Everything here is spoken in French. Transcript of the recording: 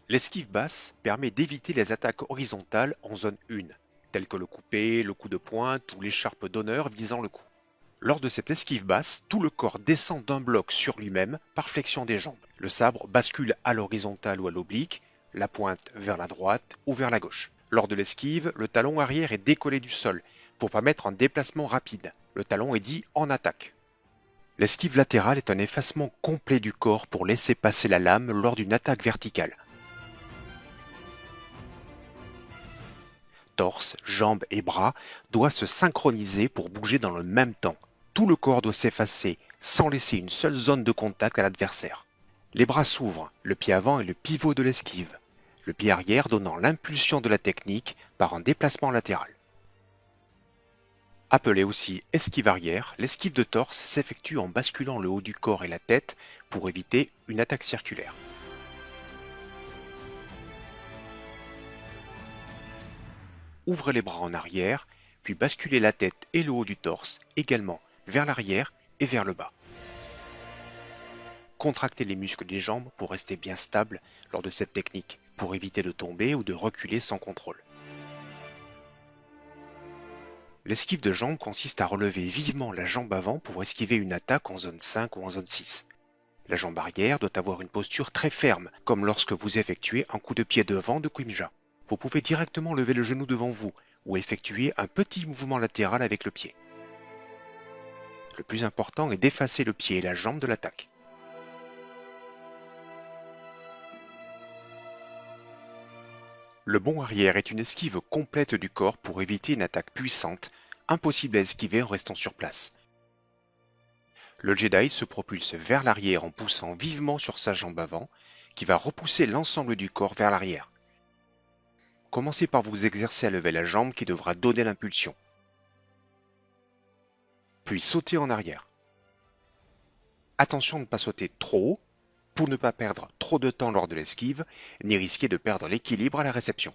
L'esquive basse permet d'éviter les attaques horizontales en zone 1, telles que le coupé, le coup de pointe ou l'écharpe d'honneur visant le cou. Lors de cette esquive basse, tout le corps descend d'un bloc sur lui-même par flexion des jambes. Le sabre bascule à l'horizontale ou à l'oblique, la pointe vers la droite ou vers la gauche. Lors de l'esquive, le talon arrière est décollé du sol pour permettre un déplacement rapide. Le talon est dit en attaque. L'esquive latérale est un effacement complet du corps pour laisser passer la lame lors d'une attaque verticale. Torse, jambes et bras doivent se synchroniser pour bouger dans le même temps. Tout le corps doit s'effacer sans laisser une seule zone de contact à l'adversaire. Les bras s'ouvrent, le pied avant est le pivot de l'esquive, le pied arrière donnant l'impulsion de la technique par un déplacement latéral. Appelée aussi esquive arrière, l'esquive de torse s'effectue en basculant le haut du corps et la tête pour éviter une attaque circulaire. Ouvrez les bras en arrière, puis basculez la tête et le haut du torse également vers l'arrière et vers le bas. Contractez les muscles des jambes pour rester bien stable lors de cette technique, pour éviter de tomber ou de reculer sans contrôle. L'esquive de jambe consiste à relever vivement la jambe avant pour esquiver une attaque en zone 5 ou en zone 6. La jambe arrière doit avoir une posture très ferme, comme lorsque vous effectuez un coup de pied devant de Quimja. Vous pouvez directement lever le genou devant vous ou effectuer un petit mouvement latéral avec le pied. Le plus important est d'effacer le pied et la jambe de l'attaque. Le bond arrière est une esquive complète du corps pour éviter une attaque puissante, impossible à esquiver en restant sur place. Le Jedi se propulse vers l'arrière en poussant vivement sur sa jambe avant, qui va repousser l'ensemble du corps vers l'arrière. Commencez par vous exercer à lever la jambe qui devra donner l'impulsion. Puis sautez en arrière. Attention de ne pas sauter trop haut pour ne pas perdre trop de temps lors de l'esquive, ni risquer de perdre l'équilibre à la réception.